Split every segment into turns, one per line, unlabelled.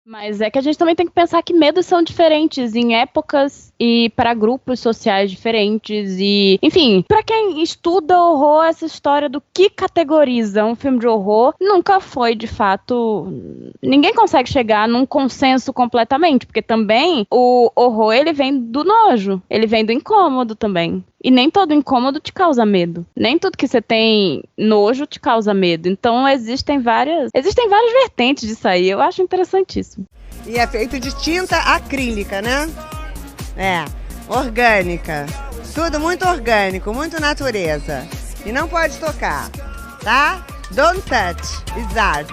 Mas é que a gente também tem que pensar que medos são diferentes em épocas e para grupos sociais diferentes e, enfim, para quem estuda horror, essa história do que categoriza um filme de horror nunca foi, de fato, ninguém consegue chegar num consenso completamente, porque também o horror, ele vem do nojo, ele vem do incômodo também. E nem todo incômodo te causa medo. Nem tudo que você tem nojo te causa medo. Então existem várias vertentes disso aí. Eu acho interessantíssimo.
E é feito de tinta acrílica, né? É, orgânica. Tudo muito orgânico, muito natureza. E não pode tocar, tá? Don't touch, it's art.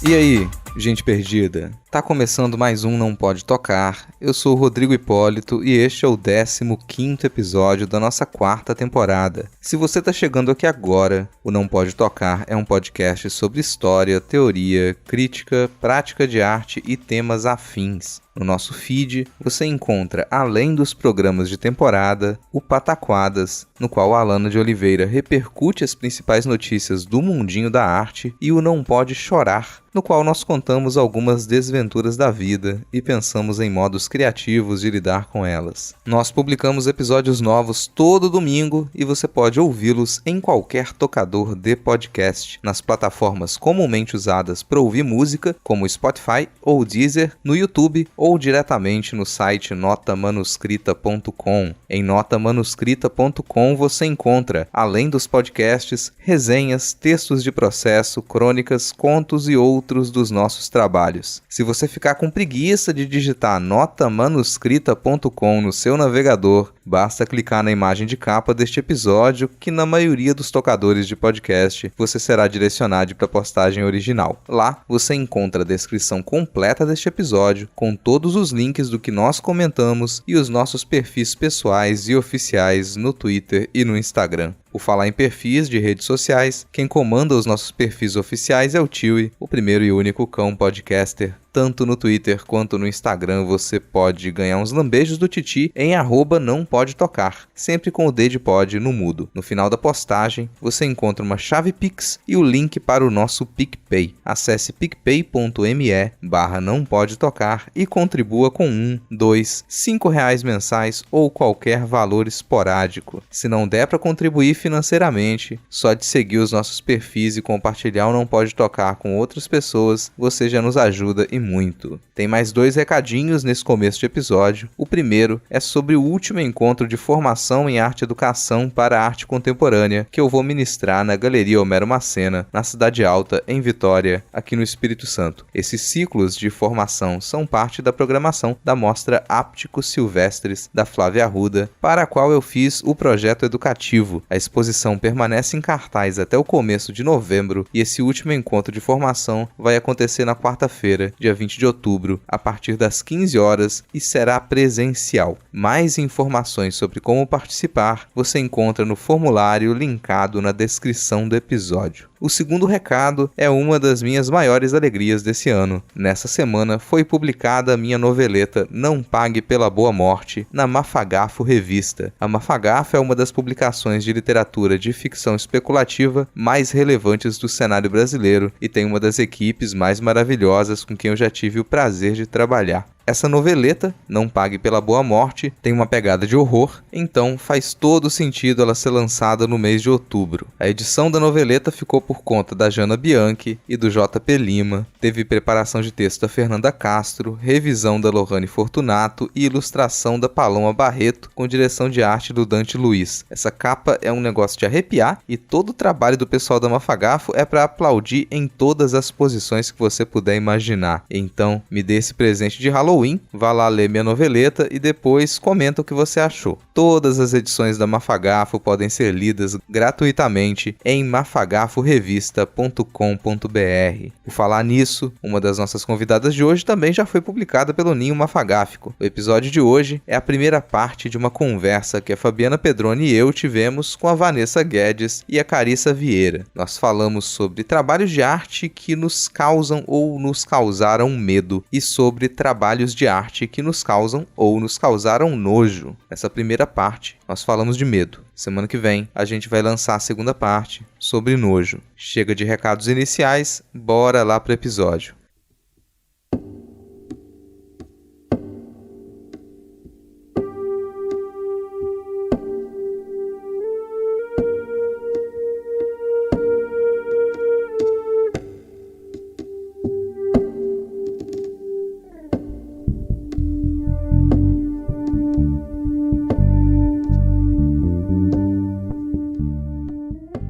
E aí, gente perdida? Tá começando mais um Não Pode Tocar. Eu sou o Rodrigo Hipólito e este é o 15º episódio da nossa 4ª temporada. Se você tá chegando aqui agora, o Não Pode Tocar é um podcast sobre história, teoria, crítica, prática de arte e temas afins. No nosso feed, você encontra, além dos programas de temporada, o Pataquadas, no qual a Alana de Oliveira repercute as principais notícias do mundinho da arte, e o Não Pode Chorar, no qual nós contamos algumas desventuras da vida e pensamos em modos criativos de lidar com elas. Nós publicamos episódios novos todo domingo e você pode ouvi-los em qualquer tocador de podcast, nas plataformas comumente usadas para ouvir música, como Spotify ou Deezer, no YouTube ou diretamente no site notamanuscrita.com. Em notamanuscrita.com você encontra, além dos podcasts, resenhas, textos de processo, crônicas, contos e outros dos nossos trabalhos. Se você ficar com preguiça de digitar notamanuscrita.com no seu navegador, basta clicar na imagem de capa deste episódio, que na maioria dos tocadores de podcast você será direcionado para a postagem original. Lá você encontra a descrição completa deste episódio, com todos os links do que nós comentamos e os nossos perfis pessoais e oficiais no Twitter e no Instagram. Por falar em perfis de redes sociais, quem comanda os nossos perfis oficiais é o Tiwi, o primeiro e único cão podcaster. Tanto no Twitter quanto no Instagram você pode ganhar uns lambejos do Titi em @nãopodetocar, sempre com o D de pod no mudo. No final da postagem, você encontra uma chave Pix e o link para o nosso PicPay. Acesse picpay.me/nãopodetocar e contribua com R$1, R$2, R$5 mensais ou qualquer valor esporádico. Se não der para contribuir financeiramente, só de seguir os nossos perfis e compartilhar o Não Pode Tocar com outras pessoas, você já nos ajuda e muito. Tem mais 2 recadinhos nesse começo de episódio. O primeiro é sobre o último encontro de formação em arte e educação para a arte contemporânea que eu vou ministrar na Galeria Homero Macena, na Cidade Alta, em Vitória, aqui no Espírito Santo. Esses ciclos de formação são parte da programação da Mostra Ápticos Silvestres da Flávia Arruda, para a qual eu fiz o projeto educativo. A exposição permanece em cartaz até o começo de novembro e esse último encontro de formação vai acontecer na quarta-feira, dia 20 de outubro, a partir das 15 horas e será presencial. Mais informações sobre como participar você encontra no formulário linkado na descrição do episódio. O segundo recado é uma das minhas maiores alegrias desse ano. Nessa semana foi publicada a minha noveleta Não Pague Pela Boa Morte na Mafagafo Revista. A Mafagafo é uma das publicações de literatura de ficção especulativa mais relevantes do cenário brasileiro e tem uma das equipes mais maravilhosas com quem eu já tive o prazer de trabalhar. Essa noveleta, Não Pague Pela Boa Morte, tem uma pegada de horror, então faz todo sentido ela ser lançada no mês de outubro. A edição da noveleta ficou por conta da Jana Bianchi e do JP Lima, teve preparação de texto da Fernanda Castro, revisão da Lohane Fortunato e ilustração da Paloma Barreto, com direção de arte do Dante Luiz. Essa capa é um negócio de arrepiar e todo o trabalho do pessoal da Mafagafo é para aplaudir em todas as posições que você puder imaginar. Então, me dê esse presente de Halloween Halloween, vá lá ler minha noveleta e depois comenta o que você achou. Todas as edições da Mafagafo podem ser lidas gratuitamente em mafagafo.revista.com.br. Por falar nisso, uma das nossas convidadas de hoje também já foi publicada pelo Ninho Mafagáfico. O episódio de hoje é a primeira parte de uma conversa que a Fabiana Pedroni e eu tivemos com a Vanessa Guedes e a Carissa Vieira. Nós falamos sobre trabalhos de arte que nos causam ou nos causaram medo e sobre trabalhos de arte que nos causam ou nos causaram nojo. Nessa primeira parte, nós falamos de medo. Semana que vem, a gente vai lançar a segunda parte sobre nojo. Chega de recados iniciais, bora lá pro episódio.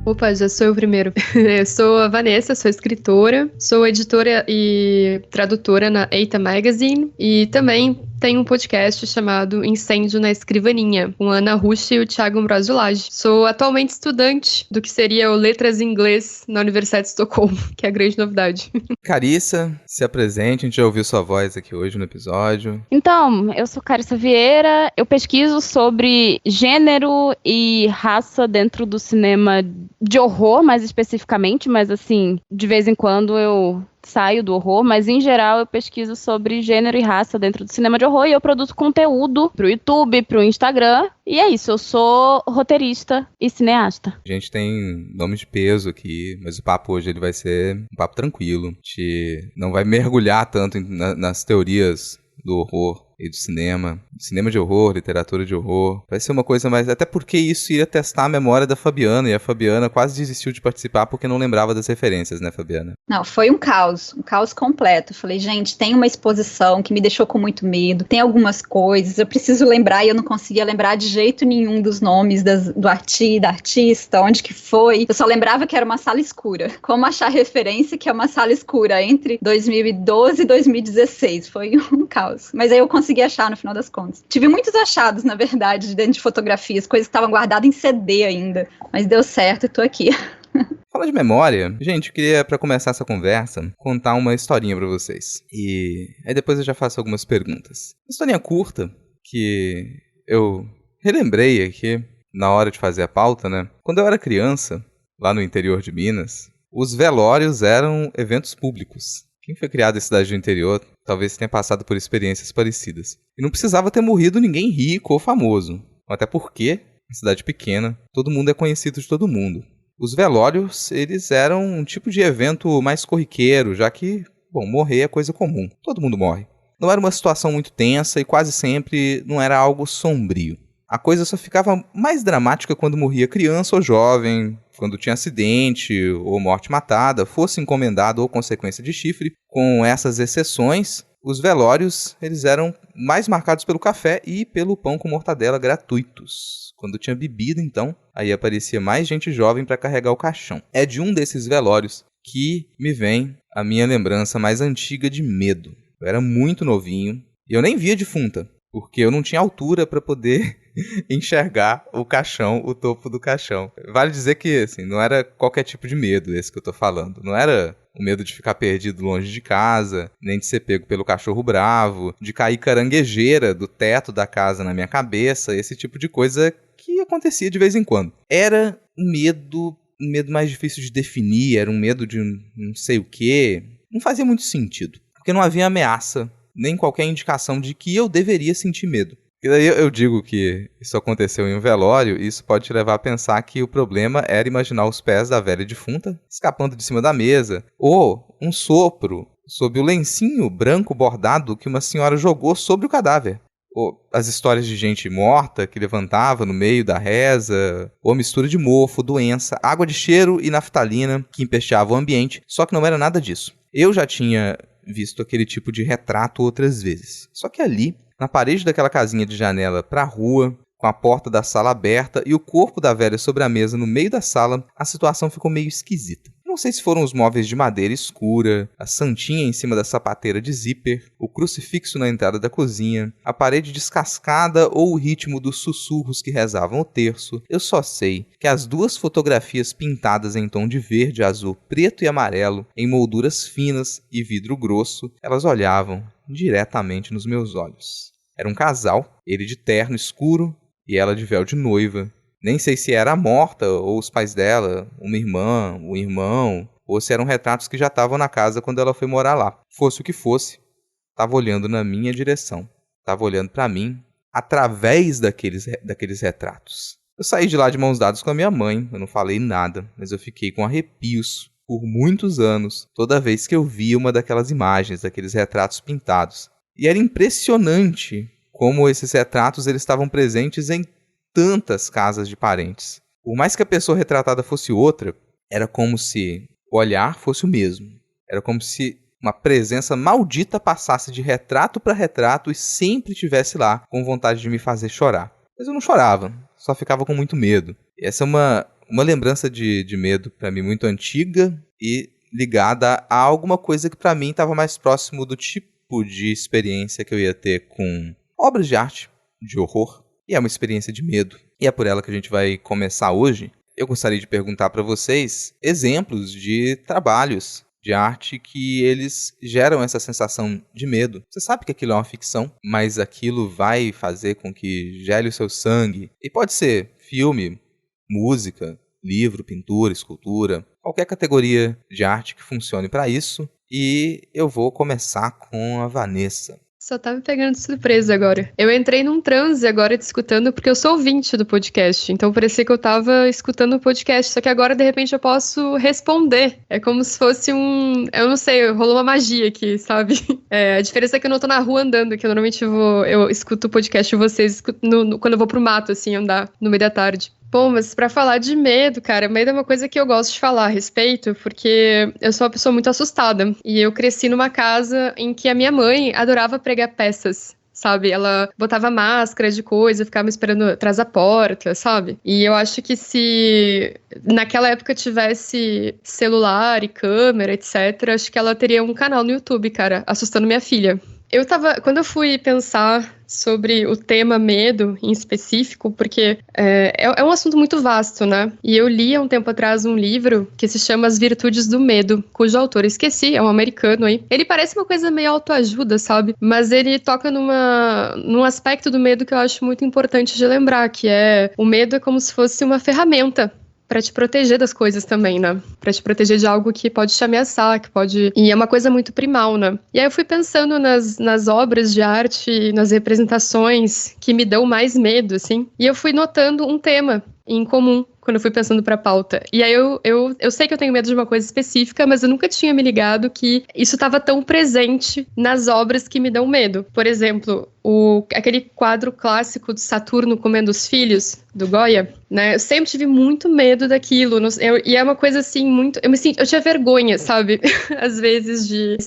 Opa, já sou eu primeiro. Eu sou a Vanessa, sou escritora, sou editora e tradutora na Eita Magazine e também tenho um podcast chamado Incêndio na Escrivaninha, com a Ana Rush e o Thiago Ambrosio Lage. Sou atualmente estudante do que seria o Letras em Inglês na Universidade de Estocolmo, que é a grande novidade.
Carissa, se apresente, a gente já ouviu sua voz aqui hoje no episódio.
Então, eu sou Carissa Vieira, eu pesquiso sobre gênero e raça dentro do cinema de horror, mais especificamente, mas assim, de vez em quando eu saio do horror, mas em geral eu pesquiso sobre gênero e raça dentro do cinema de horror e eu produzo conteúdo pro YouTube, pro Instagram, e é isso, eu sou roteirista e cineasta.
A gente tem nome de peso aqui, mas o papo hoje ele vai ser um papo tranquilo, a gente não vai mergulhar tanto nas teorias do horror e do cinema de horror, literatura de horror. Vai ser uma coisa mais... Até porque isso ia testar a memória da Fabiana, e a Fabiana quase desistiu de participar porque não lembrava das referências, né, Fabiana?
Não, foi um caos completo. Eu falei, gente, tem uma exposição que me deixou com muito medo, tem algumas coisas, eu preciso lembrar, e eu não conseguia lembrar de jeito nenhum dos nomes da artista, onde que foi. Eu só lembrava que era uma sala escura. Como achar referência que é uma sala escura entre 2012 e 2016? Foi um caos. Mas aí eu consegui achar no final das contas. Tive muitos achados, na verdade, dentro de fotografias, coisas que estavam guardadas em CD ainda, mas deu certo e tô aqui.
Fala de memória. Gente, eu queria, pra começar essa conversa, contar uma historinha pra vocês. E aí depois eu já faço algumas perguntas. Uma historinha curta, que eu relembrei aqui na hora de fazer a pauta, né? Quando eu era criança, lá no interior de Minas, os velórios eram eventos públicos. Quem foi criado em cidade do interior talvez tenha passado por experiências parecidas. E não precisava ter morrido ninguém rico ou famoso. Até porque, em cidade pequena, todo mundo é conhecido de todo mundo. Os velórios, eles eram um tipo de evento mais corriqueiro, já que, bom, morrer é coisa comum. Todo mundo morre. Não era uma situação muito tensa e quase sempre não era algo sombrio. A coisa só ficava mais dramática quando morria criança ou jovem, quando tinha acidente ou morte matada, fosse encomendado ou consequência de chifre. Com essas exceções, os velórios eles eram mais marcados pelo café e pelo pão com mortadela gratuitos. Quando tinha bebida, então, aí aparecia mais gente jovem para carregar o caixão. É de um desses velórios que me vem a minha lembrança mais antiga de medo. Eu era muito novinho e eu nem via defunta, porque eu não tinha altura para poder enxergar o caixão, o topo do caixão. Vale dizer que, assim, não era qualquer tipo de medo esse que eu tô falando. Não era o medo de ficar perdido longe de casa, nem de ser pego pelo cachorro bravo, de cair caranguejeira do teto da casa na minha cabeça, esse tipo de coisa que acontecia de vez em quando. Era um medo mais difícil de definir, era um medo de não sei o quê. Não fazia muito sentido, porque não havia ameaça, nem qualquer indicação de que eu deveria sentir medo. E daí eu digo que isso aconteceu em um velório, e isso pode te levar a pensar que o problema era imaginar os pés da velha defunta escapando de cima da mesa, ou um sopro sob o lencinho branco bordado que uma senhora jogou sobre o cadáver. Ou as histórias de gente morta que levantava no meio da reza, ou mistura de mofo, doença, água de cheiro e naftalina que empesteava o ambiente, só que não era nada disso. Eu já tinha visto aquele tipo de retrato outras vezes, só que ali, na parede daquela casinha de janela para a rua, com a porta da sala aberta e o corpo da velha sobre a mesa no meio da sala, a situação ficou meio esquisita. Eu não não sei se foram os móveis de madeira escura, a santinha em cima da sapateira de zíper, o crucifixo na entrada da cozinha, a parede descascada ou o ritmo dos sussurros que rezavam o terço. Eu só sei que as 2 fotografias pintadas em tom de verde, azul, preto e amarelo, em molduras finas e vidro grosso, elas olhavam diretamente nos meus olhos. Era um casal, ele de terno escuro e ela de véu de noiva. Nem sei se era a morta ou os pais dela, uma irmã, um irmão, ou se eram retratos que já estavam na casa quando ela foi morar lá. Fosse o que fosse, estava olhando na minha direção. Estava olhando para mim através daqueles retratos. Eu saí de lá de mãos dadas com a minha mãe, eu não falei nada, mas eu fiquei com arrepios por muitos anos, toda vez que eu via uma daquelas imagens, daqueles retratos pintados. E era impressionante como esses retratos eles estavam presentes em tantas casas de parentes. Por mais que a pessoa retratada fosse outra, era como se o olhar fosse o mesmo. Era como se uma presença maldita passasse de retrato para retrato e sempre estivesse lá com vontade de me fazer chorar. Mas eu não chorava, só ficava com muito medo. E essa é uma lembrança de medo para mim muito antiga e ligada a alguma coisa que para mim estava mais próximo do tipo de experiência que eu ia ter com obras de arte, de horror. E é uma experiência de medo. E é por ela que a gente vai começar hoje. Eu gostaria de perguntar para vocês exemplos de trabalhos de arte que eles geram essa sensação de medo. Você sabe que aquilo é uma ficção, mas aquilo vai fazer com que gele o seu sangue. E pode ser filme, música, livro, pintura, escultura, qualquer categoria de arte que funcione para isso. E eu vou começar com a Vanessa.
Só tá me pegando de surpresa agora. Eu entrei num transe agora te escutando, porque eu sou ouvinte do podcast. Então parecia que eu tava escutando o podcast. Só que agora, de repente, eu posso responder. É como se fosse eu não sei, rolou uma magia aqui, sabe? A diferença é que eu não tô na rua andando, que eu normalmente eu escuto o podcast de vocês quando eu vou pro mato, assim, andar no meio da tarde. Bom, mas pra falar de medo, cara, medo é uma coisa que eu gosto de falar a respeito, porque eu sou uma pessoa muito assustada. E eu cresci numa casa em que a minha mãe adorava pregar peças, sabe? Ela botava máscara de coisa, ficava me esperando atrás da porta, sabe? E eu acho que se naquela época tivesse celular e câmera, etc., acho que ela teria um canal no YouTube, cara, assustando minha filha. Quando eu fui pensar sobre o tema medo em específico, porque é um assunto muito vasto, né? E eu li há um tempo atrás um livro que se chama As Virtudes do Medo, cujo autor eu esqueci, é um americano aí. Ele parece uma coisa meio autoajuda, sabe? Mas ele toca num aspecto do medo que eu acho muito importante de lembrar, que o medo é como se fosse uma ferramenta pra te proteger das coisas também, né? Pra te proteger de algo que pode te ameaçar, que pode... E é uma coisa muito primal, né? E aí eu fui pensando nas obras de arte, nas representações que me dão mais medo, assim. E eu fui notando um tema em comum quando eu fui pensando pra pauta. E aí eu sei que eu tenho medo de uma coisa específica, mas eu nunca tinha me ligado que isso estava tão presente nas obras que me dão medo. Por exemplo, aquele quadro clássico de Saturno comendo os filhos, do Goya, né? Eu sempre tive muito medo daquilo. E é uma coisa assim, muito... Eu tinha vergonha, sabe? Às vezes de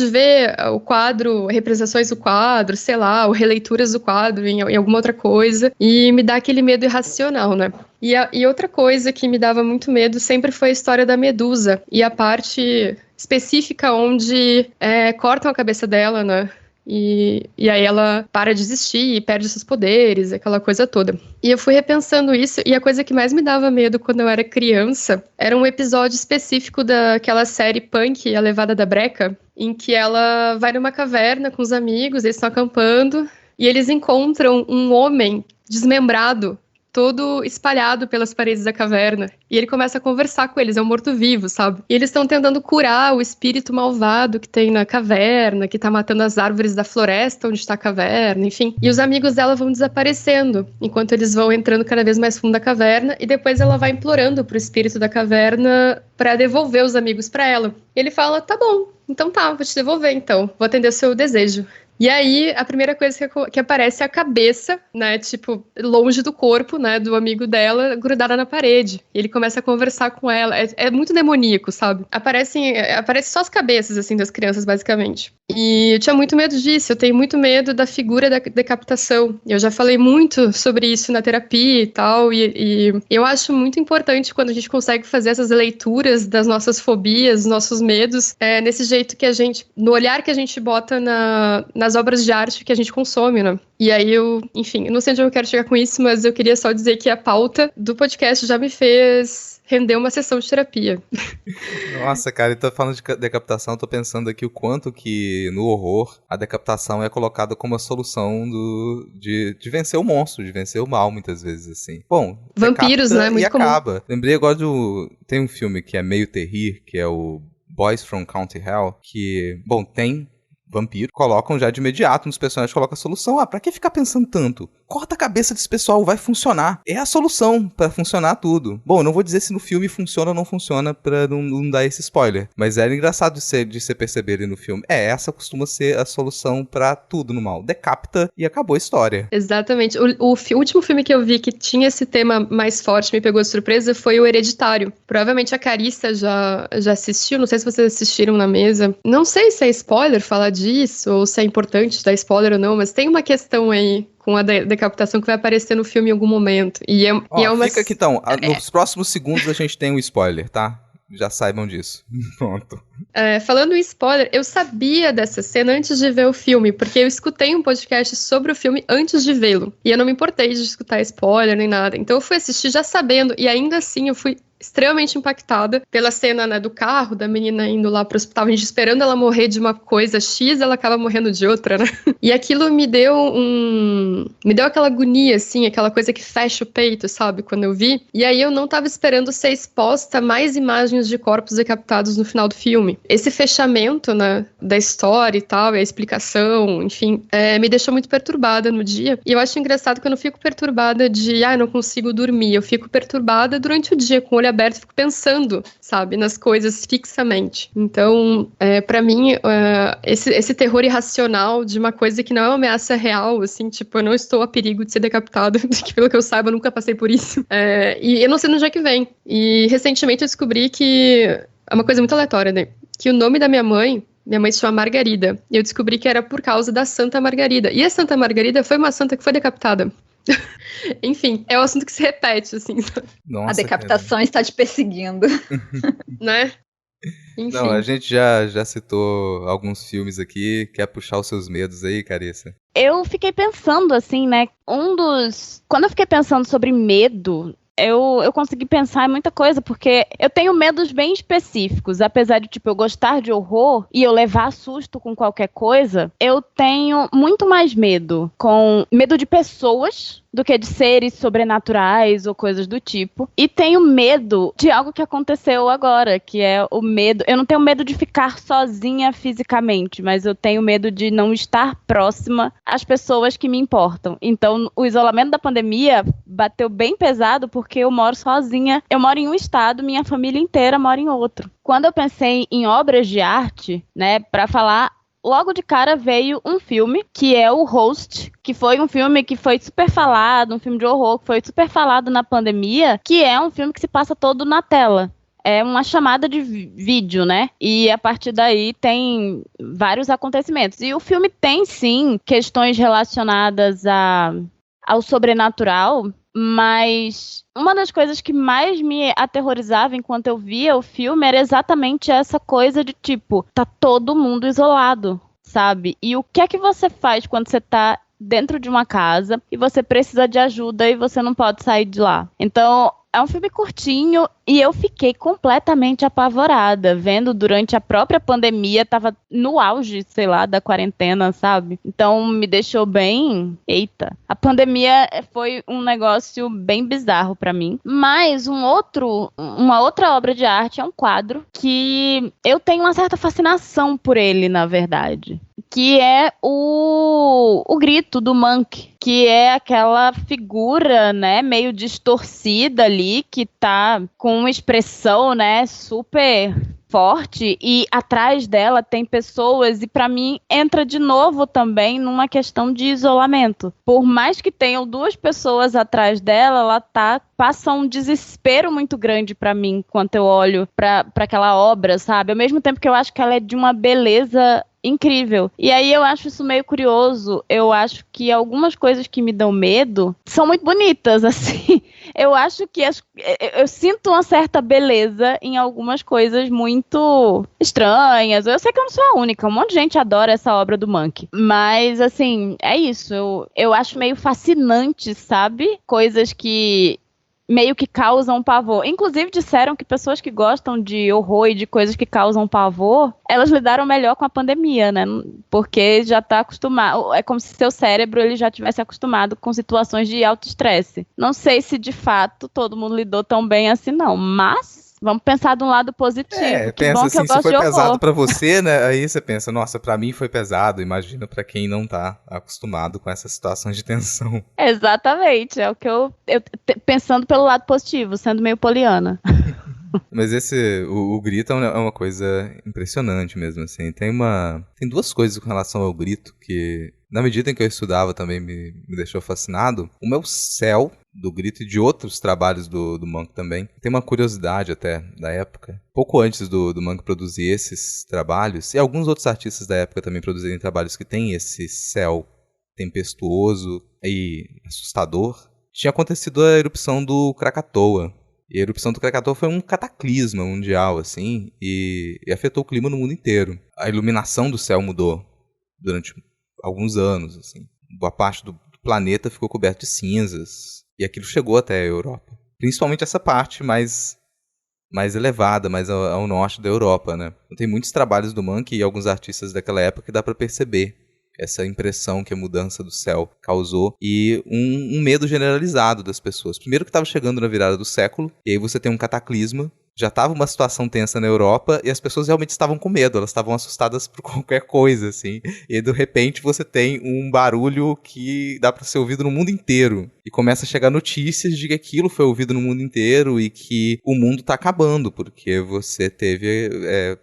ver o quadro, representações do quadro, sei lá, ou releituras do quadro em alguma outra coisa. E me dá aquele medo irracional, né? E outra coisa que me dava muito medo sempre foi a história da Medusa. E a parte específica onde cortam a cabeça dela, né? E aí ela para de existir e perde seus poderes, aquela coisa toda. E eu fui repensando isso, e a coisa que mais me dava medo quando eu era criança era um episódio específico daquela série Punk, A Levada da Breca, em que ela vai numa caverna com os amigos, eles estão acampando, e eles encontram um homem desmembrado, todo espalhado pelas paredes da caverna. E ele começa a conversar com eles, é um morto-vivo, sabe? E eles estão tentando curar o espírito malvado que tem na caverna, que tá matando as árvores da floresta onde está a caverna, enfim. E os amigos dela vão desaparecendo, enquanto eles vão entrando cada vez mais fundo da caverna, e depois ela vai implorando pro espírito da caverna pra devolver os amigos pra ela. E ele fala, tá bom, então tá, vou te devolver então, vou atender o seu desejo. E aí, a primeira coisa que aparece é a cabeça, né, tipo, longe do corpo, né, do amigo dela, grudada na parede. E ele começa a conversar com ela. É muito demoníaco, sabe? Aparecem só as cabeças, assim, das crianças, basicamente. E eu tinha muito medo disso, eu tenho muito medo da figura da decapitação. Eu já falei muito sobre isso na terapia e tal, e eu acho muito importante quando a gente consegue fazer essas leituras das nossas fobias, nossos medos, nesse jeito que a gente, no olhar que a gente bota nas obras de arte que a gente consome, né? E aí enfim, eu não sei onde eu quero chegar com isso, mas eu queria só dizer que a pauta do podcast já me fez render uma sessão de terapia.
Nossa, cara, eu tô falando de decapitação, tô pensando aqui o quanto que no horror a decapitação é colocada como a solução de vencer o monstro, de vencer o mal, muitas vezes, assim. Bom,
vampiros, né? Muito comum.
Acaba. Lembrei agora tem um filme que é meio terrir, que é o Boys from County Hell, que, bom, tem vampiro, colocam já de imediato nos personagens, colocam a solução. Pra que ficar pensando tanto? Corta a cabeça desse pessoal, vai funcionar. É a solução pra funcionar tudo. Bom, eu não vou dizer se no filme funciona ou não funciona pra não dar esse spoiler, mas era engraçado de você perceber ali no filme. Essa costuma ser a solução pra tudo no mal. Decapita e acabou a história.
Exatamente. O último filme que eu vi que tinha esse tema mais forte, me pegou de surpresa, foi o Hereditário. Provavelmente a Carissa já assistiu, não sei se vocês assistiram na mesa. Não sei se é spoiler falar disso, ou se é importante dar spoiler ou não, mas tem uma questão aí com a decapitação que vai aparecer no filme em algum momento. E é uma...
Fica aqui então, nos próximos segundos a gente tem um spoiler, tá? Já saibam disso. Pronto.
Falando em spoiler, eu sabia dessa cena antes de ver o filme, porque eu escutei um podcast sobre o filme antes de vê-lo. E eu não me importei de escutar spoiler nem nada. Então eu fui assistir já sabendo, e ainda assim eu fui extremamente impactada pela cena, né, do carro, da menina indo lá pro hospital, a gente esperando ela morrer de uma coisa X, ela acaba morrendo de outra, né? E aquilo me deu aquela agonia, assim, aquela coisa que fecha o peito, sabe, quando eu vi. E aí eu não tava esperando ser exposta a mais imagens de corpos decapitados no final do filme. Esse fechamento, né, da história e tal, e a explicação, enfim, me deixou muito perturbada no dia. E eu acho engraçado que eu não fico perturbada de, eu não consigo dormir. Eu fico perturbada durante o dia, com o olho aberto, fico pensando, sabe, nas coisas fixamente. Então, pra mim, esse terror irracional de uma coisa que não é uma ameaça real, assim, tipo, eu não estou a perigo de ser decapitada, que pelo que eu saiba, eu nunca passei por isso. E eu não sei no dia que vem. E recentemente eu descobri que é uma coisa muito aleatória, né? Que o nome da minha mãe se chama Margarida. E eu descobri que era por causa da Santa Margarida. E a Santa Margarida foi uma santa que foi decapitada. Enfim, é um assunto que se repete, assim.
Nossa,
a decapitação está te perseguindo.
Né? Enfim.
Não, a gente já citou alguns filmes aqui. Quer puxar os seus medos aí, Carissa?
Eu fiquei pensando, assim, né? Quando eu fiquei pensando sobre medo, eu consegui pensar em muita coisa, porque eu tenho medos bem específicos. Apesar de, tipo, eu gostar de horror e eu levar susto com qualquer coisa, eu tenho muito mais medo de pessoas do que de seres sobrenaturais ou coisas do tipo. E tenho medo de algo que aconteceu agora, que é o medo... Eu não tenho medo de ficar sozinha fisicamente, mas eu tenho medo de não estar próxima às pessoas que me importam. Então, o isolamento da pandemia bateu bem pesado porque eu moro sozinha. Eu moro em um estado, minha família inteira mora em outro. Quando eu pensei em obras de arte, né, pra falar... Logo de cara veio um filme, que é o Host, que foi um filme que foi super falado, um filme de horror que foi super falado na pandemia, que é um filme que se passa todo na tela. É uma chamada de vídeo, né? E a partir daí tem vários acontecimentos. E o filme tem, sim, questões relacionadas ao sobrenatural, mas uma das coisas que mais me aterrorizava enquanto eu via o filme era exatamente essa coisa de, tipo, tá todo mundo isolado, sabe? E o que é que você faz quando você tá dentro de uma casa e você precisa de ajuda e você não pode sair de lá? Então, é um filme curtinho e eu fiquei completamente apavorada, vendo durante a própria pandemia, tava no auge, sei lá, da quarentena, sabe? Então me deixou bem... Eita! A pandemia foi um negócio bem bizarro pra mim. Mas uma outra obra de arte é um quadro que eu tenho uma certa fascinação por ele, na verdade. Que é o grito do Monk, que é aquela figura, né, meio distorcida ali, que tá com uma expressão, né, super forte e atrás dela tem pessoas, e pra mim entra de novo também numa questão de isolamento. Por mais que tenham 2 pessoas atrás dela, ela passa um desespero muito grande pra mim enquanto eu olho pra aquela obra, sabe? Ao mesmo tempo que eu acho que ela é de uma beleza incrível. E aí eu acho isso meio curioso. Eu acho que algumas coisas que me dão medo são muito bonitas, assim. Eu acho que eu sinto uma certa beleza em algumas coisas muito estranhas. Eu sei que eu não sou a única. Um monte de gente adora essa obra do Munch. Mas, assim, é isso. Eu acho meio fascinante, sabe? Coisas que meio que causam pavor. Inclusive, disseram que pessoas que gostam de horror e de coisas que causam pavor, elas lidaram melhor com a pandemia, né? Porque já tá acostumado. É como se seu cérebro ele já tivesse acostumado com situações de alto estresse. Não sei se, de fato, todo mundo lidou tão bem assim, não. Mas vamos pensar de um lado positivo. Que
Pensa
bom
assim,
que eu gosto
se foi
de horror.
pesado pra você, né? Aí você pensa, nossa, pra mim foi pesado. Imagina pra quem não tá acostumado com essas situações de tensão.
Exatamente. É o que eu pensando pelo lado positivo, sendo meio poliana.
Mas o grito é uma coisa impressionante mesmo, assim. Tem 2 coisas com relação ao grito que, na medida em que eu estudava, também me deixou fascinado. Uma é o céu do grito e de outros trabalhos do Munch também. Tem uma curiosidade até da época. Pouco antes do Munch produzir esses trabalhos, e alguns outros artistas da época também produzirem trabalhos que tem esse céu tempestuoso e assustador, tinha acontecido a erupção do Krakatoa. E a erupção do Krakatoa foi um cataclisma mundial, assim, e afetou o clima no mundo inteiro. A iluminação do céu mudou durante alguns anos, assim. Boa parte do planeta ficou coberto de cinzas. E aquilo chegou até a Europa. Principalmente essa parte mais elevada, mais ao norte da Europa, né? Tem muitos trabalhos do Munch e alguns artistas daquela época que dá pra perceber essa impressão que a mudança do céu causou e um medo generalizado das pessoas. Primeiro que estava chegando na virada do século, e aí você tem um cataclisma, já estava uma situação tensa na Europa e as pessoas realmente estavam com medo, elas estavam assustadas por qualquer coisa, assim. E de repente você tem um barulho que dá para ser ouvido no mundo inteiro. E começa a chegar notícias de que aquilo foi ouvido no mundo inteiro e que o mundo tá acabando, porque você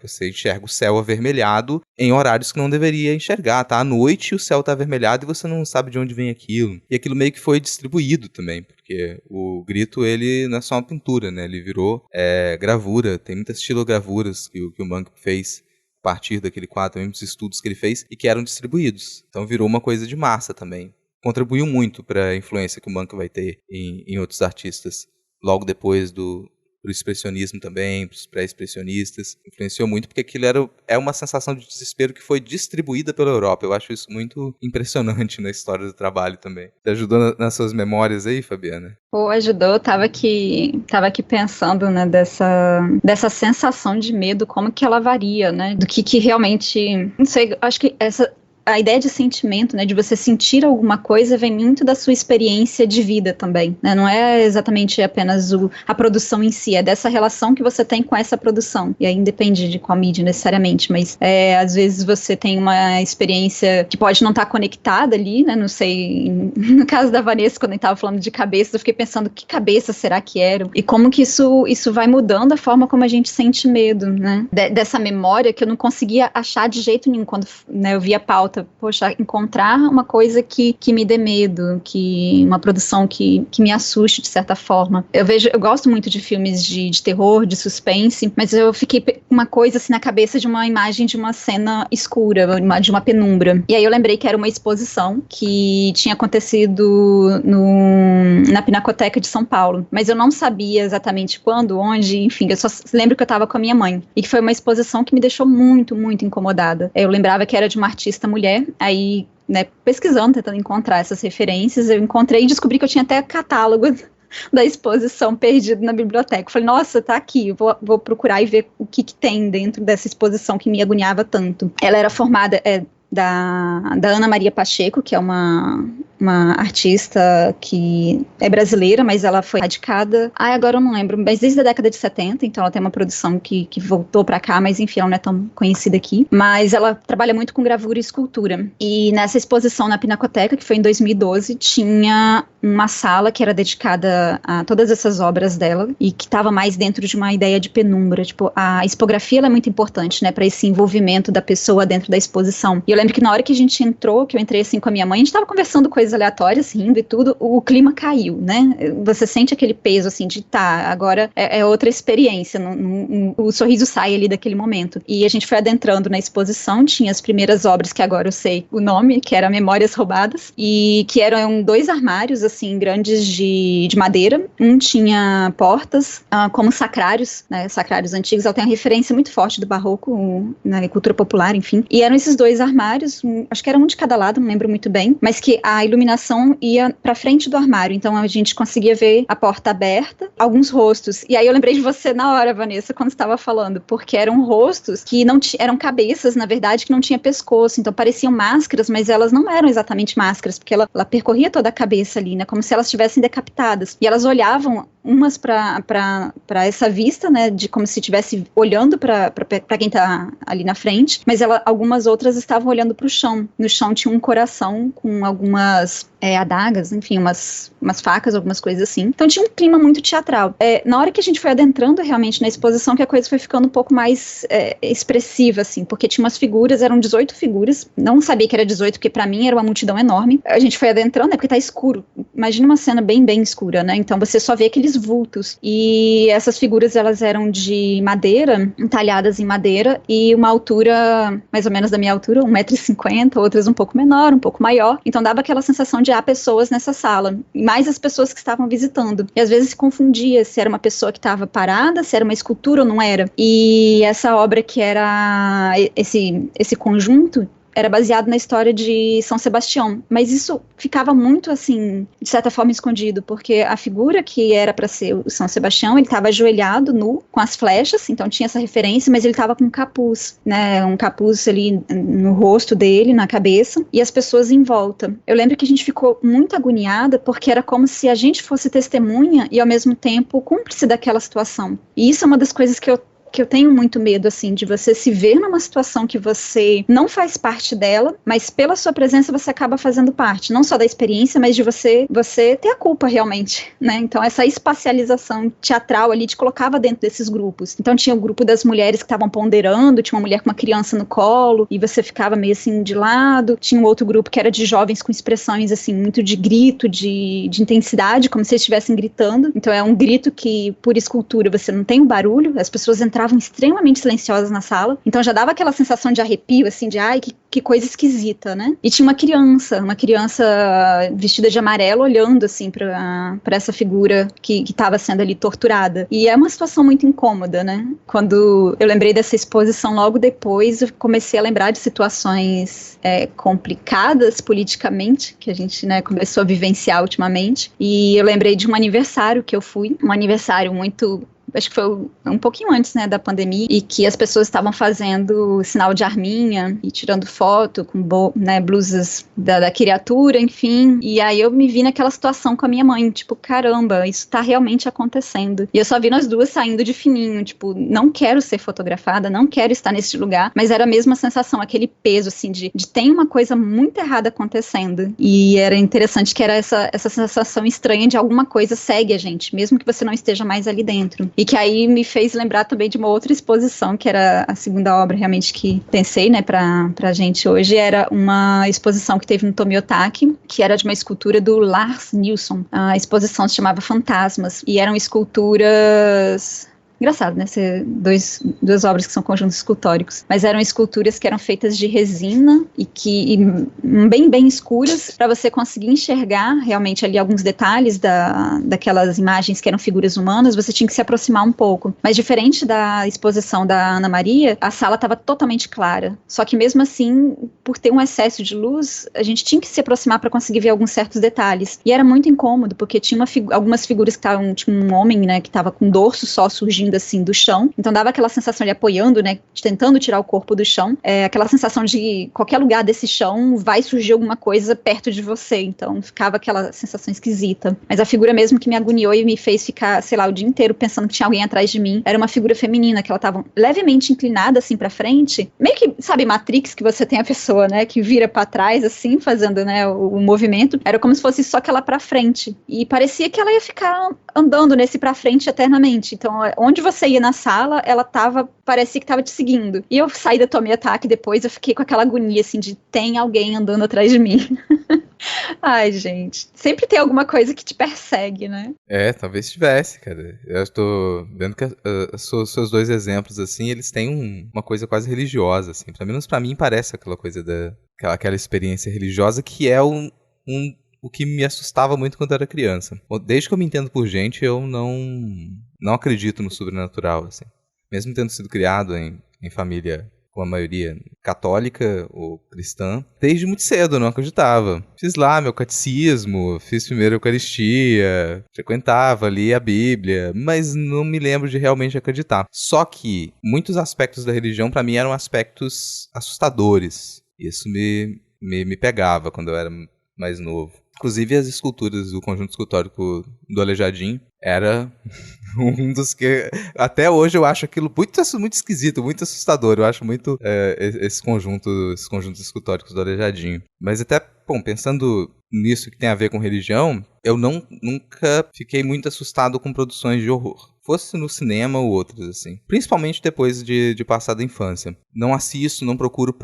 você enxerga o céu avermelhado em horários que não deveria enxergar, tá? À noite o céu tá avermelhado e você não sabe de onde vem aquilo. E aquilo meio que foi distribuído também, porque o grito, ele não é só uma pintura, né? Ele virou gravura, tem muitas estilogravuras que o Munch fez a partir daquele quadro, muitos estudos que ele fez e que eram distribuídos. Então virou uma coisa de massa também. Contribuiu muito para a influência que o Munch vai ter em outros artistas. Logo depois do expressionismo também, para os pré-expressionistas. Influenciou muito porque aquilo é uma sensação de desespero que foi distribuída pela Europa. Eu acho isso muito impressionante na história do trabalho também. Te ajudou nas suas memórias aí, Fabiana?
Pô, ajudou. Tava aqui pensando, né, dessa sensação de medo, como que ela varia, né? Do que realmente... Não sei, acho que a ideia de sentimento, né, de você sentir alguma coisa, vem muito da sua experiência de vida também, né? Não é exatamente apenas a produção em si, é dessa relação que você tem com essa produção. E aí independe de qual mídia necessariamente, mas às vezes você tem uma experiência que pode não estar conectada ali, né? Não sei, no caso da Vanessa, quando a gente estava falando de cabeça, eu fiquei pensando, que cabeça será que era? E como que isso vai mudando a forma como a gente sente medo, né? Dessa memória que eu não conseguia achar de jeito nenhum quando, né, eu via a pauta. Poxa, encontrar uma coisa que me dê medo, uma produção que me assuste de certa forma. Eu gosto muito de filmes de terror, de suspense, mas eu fiquei com uma coisa assim na cabeça de uma imagem de uma cena escura, de uma penumbra. E aí eu lembrei que era uma exposição que tinha acontecido na Pinacoteca de São Paulo, mas eu não sabia exatamente quando, onde, enfim, eu só lembro que eu estava com a minha mãe, e que foi uma exposição que me deixou muito, muito incomodada. Eu lembrava que era de uma artista mulher. Aí, né, pesquisando, tentando encontrar essas referências, eu encontrei e descobri que eu tinha até catálogo da exposição perdido na biblioteca. Falei, nossa, tá aqui, vou procurar e ver o que tem dentro dessa exposição que me agoniava tanto. Ela era formada da Ana Maria Pacheco, que é uma uma artista que é brasileira, mas ela foi radicada, agora eu não lembro, mas desde a década de 70, então ela tem uma produção que voltou pra cá, mas enfim, ela não é tão conhecida aqui, mas ela trabalha muito com gravura e escultura, e nessa exposição na Pinacoteca, que foi em 2012, tinha uma sala que era dedicada a todas essas obras dela, e que estava mais dentro de uma ideia de penumbra, tipo, a expografia ela é muito importante, né, para esse envolvimento da pessoa dentro da exposição, e eu lembro que na hora que a gente entrou, que eu entrei assim com a minha mãe, a gente tava conversando coisas aleatórias, rindo e tudo, o clima caiu, né, você sente aquele peso, assim, de agora é outra experiência, o sorriso sai ali daquele momento, e a gente foi adentrando na exposição, tinha as primeiras obras que agora eu sei o nome, que era Memórias Roubadas, e que eram 2 armários, assim, grandes de madeira, um tinha portas, como sacrários, né, sacrários antigos, ela tem uma referência muito forte do barroco, na cultura popular, enfim, e eram esses 2 armários, acho que era um de cada lado, não lembro muito bem, mas que a iluminação ia pra frente do armário, então a gente conseguia ver a porta aberta, alguns rostos, e aí eu lembrei de você na hora, Vanessa, quando estava falando, porque eram rostos que não eram cabeças, na verdade, que não tinha pescoço, então pareciam máscaras, mas elas não eram exatamente máscaras, porque ela percorria toda a cabeça ali, né, como se elas estivessem decapitadas, e elas olhavam umas para essa vista, né, de como se estivesse olhando para quem tá ali na frente, mas algumas outras estavam olhando para o chão. No chão tinha um coração com algumas adagas, enfim, umas facas, algumas coisas assim. Então tinha um clima muito teatral. Na hora que a gente foi adentrando realmente na exposição, que a coisa foi ficando um pouco mais expressiva, assim, porque tinha umas figuras, eram 18 figuras, não sabia que era 18, porque pra mim era uma multidão enorme. A gente foi adentrando, porque tá escuro. Imagina uma cena bem, bem escura, né? Então você só vê aqueles vultos. E essas figuras, elas eram de madeira, entalhadas em madeira, e uma altura, mais ou menos da minha altura, 1,50 m, outras um pouco menor, um pouco maior. Então dava aquela sensação de há pessoas nessa sala, e mais as pessoas que estavam visitando. E às vezes se confundia se era uma pessoa que estava parada, se era uma escultura ou não era. E essa obra que era esse conjunto era baseado na história de São Sebastião, mas isso ficava muito, assim, de certa forma escondido, porque a figura que era para ser o São Sebastião, ele estava ajoelhado, nu, com as flechas, então tinha essa referência, mas ele estava com um capuz, né, um capuz ali no rosto dele, na cabeça, e as pessoas em volta. Eu lembro que a gente ficou muito agoniada, porque era como se a gente fosse testemunha e, ao mesmo tempo, cúmplice daquela situação. E isso é uma das coisas que eu tenho muito medo, assim, de você se ver numa situação que você não faz parte dela, mas pela sua presença você acaba fazendo parte, não só da experiência, mas de você ter a culpa realmente, né? Então essa espacialização teatral ali te colocava dentro desses grupos. Então tinha o grupo das mulheres que estavam ponderando, tinha uma mulher com uma criança no colo, e você ficava meio assim de lado, tinha um outro grupo que era de jovens com expressões assim, muito de grito, de intensidade, como se eles estivessem gritando. Então é um grito que, por escultura, você não tem um barulho, as pessoas entravam extremamente silenciosas na sala, então já dava aquela sensação de arrepio, assim, de ai, que coisa esquisita, né? E tinha uma criança vestida de amarelo, olhando, assim, pra essa figura que estava sendo ali torturada. E é uma situação muito incômoda, né? Quando eu lembrei dessa exposição, logo depois, eu comecei a lembrar de situações complicadas politicamente, que a gente, né, começou a vivenciar ultimamente. E eu lembrei de um aniversário que eu fui, um aniversário muito... acho que foi um pouquinho antes, né, da pandemia, e que as pessoas estavam fazendo sinal de arminha e tirando foto com blusas da criatura, enfim, e aí eu me vi naquela situação com a minha mãe, tipo, caramba, isso tá realmente acontecendo, e eu só vi nós duas saindo de fininho, tipo, não quero ser fotografada, não quero estar nesse lugar, mas era a mesma sensação, aquele peso, assim, de tem uma coisa muito errada acontecendo, e era interessante que era essa sensação estranha de alguma coisa segue a gente, mesmo que você não esteja mais ali dentro. E que aí me fez lembrar também de uma outra exposição, que era a segunda obra realmente que pensei, né, pra gente hoje, era uma exposição que teve no Tomiotaki, que era de uma escultura do Lars Nilsson. A exposição se chamava Fantasmas, e eram esculturas... Engraçado, né? Ser duas obras que são conjuntos escultóricos. Mas eram esculturas que eram feitas de resina e bem, bem escuras, para você conseguir enxergar realmente ali alguns detalhes daquelas imagens que eram figuras humanas, você tinha que se aproximar um pouco. Mas diferente da exposição da Ana Maria, a sala estava totalmente clara. Só que mesmo assim, por ter um excesso de luz, a gente tinha que se aproximar para conseguir ver alguns certos detalhes. E era muito incômodo, porque tinha algumas figuras que estavam, tinha um homem, né, que estava com o dorso só surgindo saindo assim do chão, então dava aquela sensação de apoiando, né, tentando tirar o corpo do chão, aquela sensação de qualquer lugar desse chão vai surgir alguma coisa perto de você, então ficava aquela sensação esquisita. Mas a figura mesmo que me agoniou e me fez ficar, sei lá, o dia inteiro pensando que tinha alguém atrás de mim, era uma figura feminina, que ela tava levemente inclinada assim pra frente, meio que, sabe, Matrix, que você tem a pessoa, né, que vira pra trás assim, fazendo, né, o movimento, era como se fosse só aquela pra frente, e parecia que ela ia ficar andando nesse pra frente eternamente, então onde você ia na sala, ela parecia que tava te seguindo, e eu saí da Tomei Ataque depois, eu fiquei com aquela agonia assim, de tem alguém andando atrás de mim. Ai, gente, sempre tem alguma coisa que te persegue, né?
Talvez tivesse, cara. Eu tô vendo que seus dois exemplos, assim, eles têm uma coisa quase religiosa, assim. Pelo menos pra mim parece aquela coisa aquela experiência religiosa que é o que me assustava muito quando eu era criança. Desde que eu me entendo por gente, eu não acredito no sobrenatural, assim. Mesmo tendo sido criado em família com a maioria católica ou cristã, desde muito cedo eu não acreditava. Fiz lá meu catecismo, fiz primeiro a Eucaristia, frequentava, lia a Bíblia, mas não me lembro de realmente acreditar. Só que muitos aspectos da religião para mim eram aspectos assustadores. Isso me pegava quando eu era mais novo. Inclusive as esculturas do conjunto escultórico do Aleijadinho era um dos que até hoje eu acho aquilo muito esquisito, muito assustador. Eu acho muito esses conjuntos escultóricos do Aleijadinho. Mas até, bom, pensando nisso que tem a ver com religião, eu nunca fiquei muito assustado com produções de horror. Fosse no cinema ou outras, assim. Principalmente depois de passar da infância. Não assisto, não procuro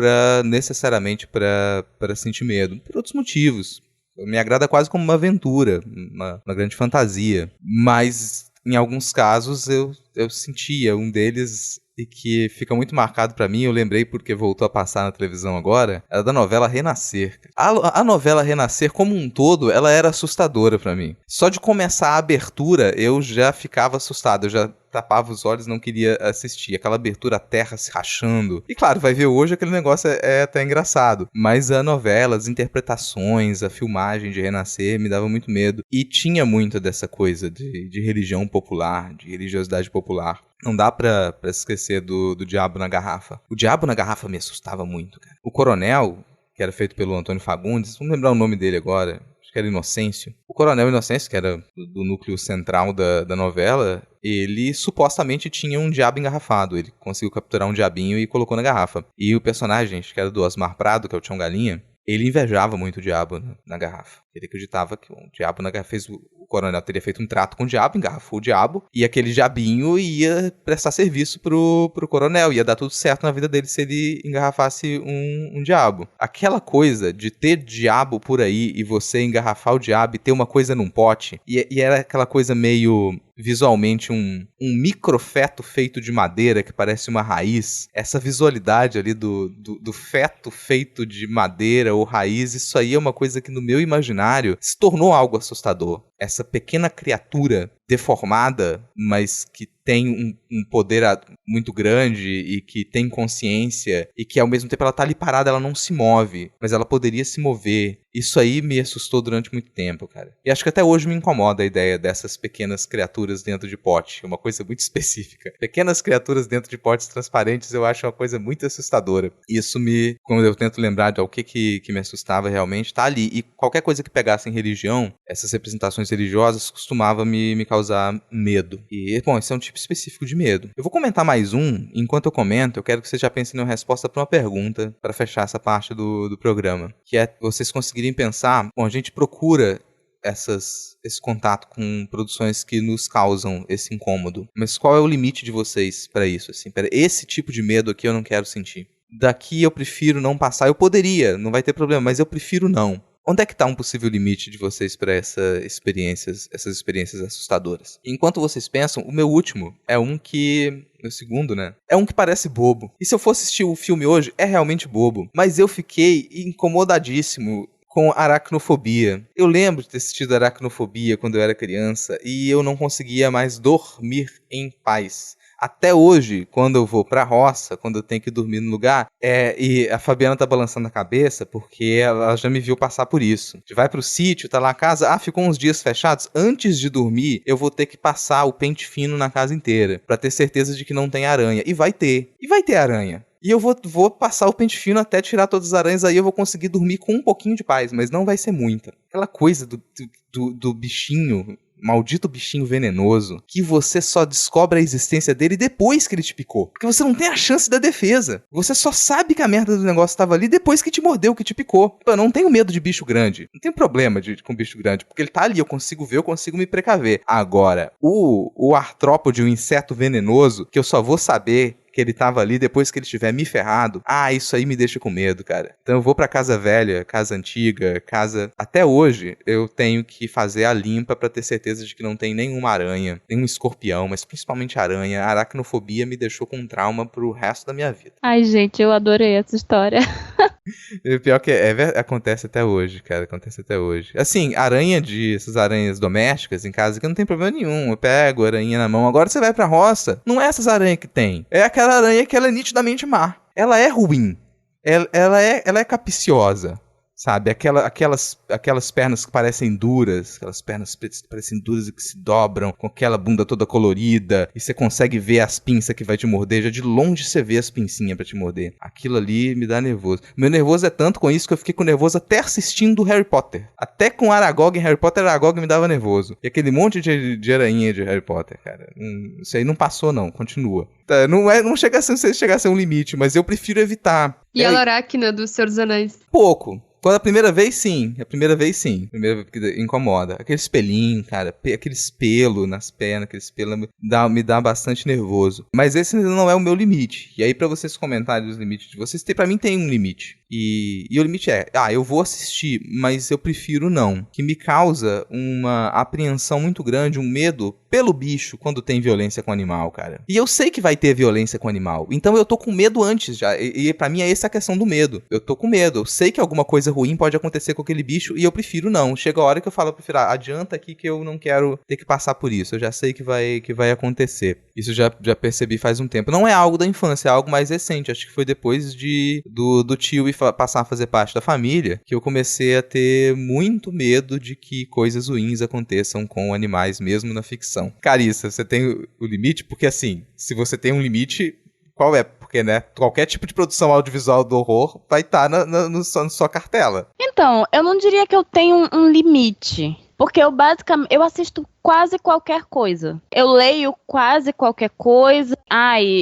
necessariamente pra sentir medo. Por outros motivos. Me agrada quase como uma aventura, uma grande fantasia. Mas, em alguns casos, eu sentia um deles e que fica muito marcado pra mim, eu lembrei porque voltou a passar na televisão agora, era da novela Renascer. A novela Renascer, como um todo, ela era assustadora pra mim. Só de começar a abertura, eu já ficava assustado, eu já tapava os olhos, não queria assistir. Aquela abertura, a terra se rachando. E claro, vai ver hoje, aquele negócio é até engraçado. Mas a novela, as interpretações, a filmagem de Renascer me dava muito medo. E tinha muito dessa coisa de religião popular, de religiosidade popular. Não dá pra se esquecer do Diabo na Garrafa. O Diabo na Garrafa me assustava muito, cara. O Coronel, que era feito pelo Antônio Fagundes, vamos lembrar o nome dele agora, acho que era Inocêncio. O Coronel Inocêncio, que era do núcleo central da novela, ele supostamente tinha um diabo engarrafado. Ele conseguiu capturar um diabinho e colocou na garrafa. E o personagem, acho que era do Osmar Prado, que é o Tião Galinha, ele invejava muito o diabo na garrafa. Ele acreditava que o diabo na garrafa o coronel teria feito um trato com o diabo, engarrafou o diabo, e aquele diabinho ia prestar serviço pro coronel, ia dar tudo certo na vida dele se ele engarrafasse um diabo. Aquela coisa de ter diabo por aí e você engarrafar o diabo e ter uma coisa num pote, e era aquela coisa meio visualmente um microfeto feito de madeira que parece uma raiz, essa visualidade ali do feto feito de madeira ou raiz, isso aí é uma coisa que no meu imaginário se tornou algo assustador. Essa pequena criatura deformada, mas que tem um poder muito grande e que tem consciência e que ao mesmo tempo ela tá ali parada, ela não se move, mas ela poderia se mover. Isso aí me assustou durante muito tempo, cara. E acho que até hoje me incomoda a ideia dessas pequenas criaturas dentro de pote, é uma coisa muito específica. Pequenas criaturas dentro de potes transparentes eu acho uma coisa muito assustadora. Isso quando eu tento lembrar de o que me assustava realmente, tá ali. E qualquer coisa que pegasse em religião, essas representações religiosas costumava me causar medo. E, bom, esse é um tipo específico de medo. Eu vou comentar mais um, e enquanto eu comento, eu quero que vocês já pensem numa resposta para uma pergunta, para fechar essa parte do programa, que é vocês conseguirem pensar, bom, a gente procura esse contato com produções que nos causam esse incômodo, mas qual é o limite de vocês para isso? Assim, para esse tipo de medo aqui eu não quero sentir. Daqui eu prefiro não passar, eu poderia, não vai ter problema, mas eu prefiro não. Onde é que está um possível limite de vocês para essas experiências assustadoras? Enquanto vocês pensam, o meu último é um que... Meu segundo, né? É um que parece bobo. E se eu for assistir o filme hoje, é realmente bobo. Mas eu fiquei incomodadíssimo com Aracnofobia. Eu lembro de ter assistido Aracnofobia quando eu era criança e eu não conseguia mais dormir em paz. Até hoje, quando eu vou pra roça, quando eu tenho que dormir no lugar, e a Fabiana tá balançando a cabeça, porque ela já me viu passar por isso. A gente vai pro sítio, tá lá a casa, ficou uns dias fechados, antes de dormir, eu vou ter que passar o pente fino na casa inteira, pra ter certeza de que não tem aranha. E vai ter aranha. E eu vou passar o pente fino até tirar todas as aranhas, aí eu vou conseguir dormir com um pouquinho de paz, mas não vai ser muita. Aquela coisa do bichinho, maldito bichinho venenoso, que você só descobre a existência dele depois que ele te picou. Porque você não tem a chance da defesa. Você só sabe que a merda do negócio estava ali depois que te mordeu, que te picou. Eu não tenho medo de bicho grande. Não tenho problema com bicho grande, porque ele tá ali, eu consigo ver, eu consigo me precaver. Agora, o artrópode, o inseto venenoso, que eu só vou saber que ele tava ali depois que ele tiver me ferrado, isso aí me deixa com medo, cara. Então eu vou pra casa velha, casa antiga, até hoje eu tenho que fazer a limpa pra ter certeza de que não tem nenhuma aranha, nenhum escorpião, mas principalmente aranha. A aracnofobia me deixou com um trauma pro resto da minha vida.
Ai, gente, eu adorei essa história.
O pior que acontece até hoje, cara, acontece até hoje. Assim, essas aranhas domésticas em casa que não tem problema nenhum, eu pego a aranha na mão. Agora você vai pra roça, não é essas aranhas que tem, é aquela aranha que ela é nitidamente má. Ela é ruim, ela é capiciosa, sabe? Aquelas pernas que parecem duras, aquelas pernas pretas que parecem duras e que se dobram, com aquela bunda toda colorida, e você consegue ver as pinças que vai te morder, já de longe você vê as pincinhas pra te morder. Aquilo ali me dá nervoso. Meu nervoso é tanto com isso que eu fiquei com nervoso até assistindo Harry Potter. Até com Aragog em Harry Potter, Aragog me dava nervoso. E aquele monte de aranha de Harry Potter, cara. Isso aí não passou não, continua. Não chega a ser um limite, mas eu prefiro evitar.
E a Laracna do Senhor dos Anéis?
Pouco. Quando a primeira vez, sim. A primeira vez que incomoda. Aqueles pelinhos, cara. Aqueles pelos nas pernas, aqueles pelos me dá bastante nervoso. Mas esse não é o meu limite. E aí, pra vocês comentarem os limites de vocês, pra mim tem um limite. E o limite é, eu vou assistir, mas eu prefiro não. Que me causa uma apreensão muito grande, um medo pelo bicho quando tem violência com o animal, cara. E eu sei que vai ter violência com o animal. Então eu tô com medo antes já. E pra mim é essa a questão do medo. Eu tô com medo. Eu sei que alguma coisa ruim pode acontecer com aquele bicho e eu prefiro não. Chega a hora que eu falo, adianta aqui que eu não quero ter que passar por isso. Eu já sei que vai acontecer. Isso já percebi faz um tempo. Não é algo da infância, é algo mais recente. Acho que foi depois do tio passar a fazer parte da família que eu comecei a ter muito medo de que coisas ruins aconteçam com animais, mesmo na ficção. Carissa, você tem o limite? Porque assim, se você tem um limite, qual é? Porque, né, qualquer tipo de produção audiovisual do horror vai estar na sua cartela. Então,
eu não diria que eu tenho um limite. Porque eu assisto quase qualquer coisa. Eu leio quase qualquer coisa.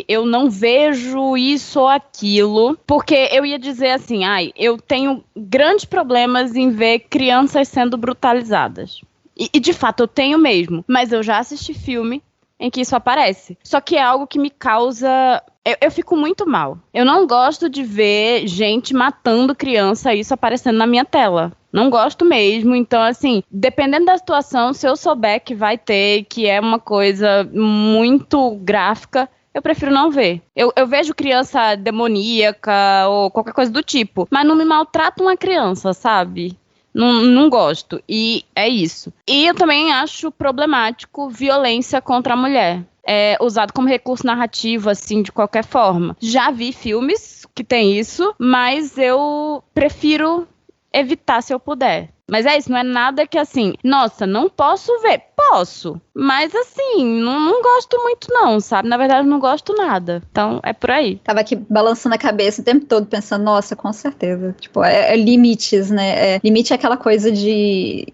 Eu não vejo isso ou aquilo. Porque eu ia dizer assim, eu tenho grandes problemas em ver crianças sendo brutalizadas. E de fato eu tenho mesmo. Mas eu já assisti filme em que isso aparece. Só que é algo que me causa... Eu fico muito mal. Eu não gosto de ver gente matando criança, isso aparecendo na minha tela. Não gosto mesmo. Então, assim, dependendo da situação, se eu souber que vai ter, que é uma coisa muito gráfica, eu prefiro não ver. Eu vejo criança demoníaca ou qualquer coisa do tipo, mas não me maltrato uma criança, sabe? Não gosto. E é isso. E eu também acho problemático violência contra a mulher. É usado como recurso narrativo, assim, de qualquer forma. Já vi filmes que tem isso, mas eu prefiro evitar se eu puder. Mas é isso, não é nada que assim, nossa, não posso ver. Posso, mas assim, não gosto muito não, sabe? Na verdade, não gosto nada. Então, é por aí.
Tava aqui balançando a cabeça o tempo todo, pensando, nossa, com certeza. Tipo, limites, né? Limite é aquela coisa de,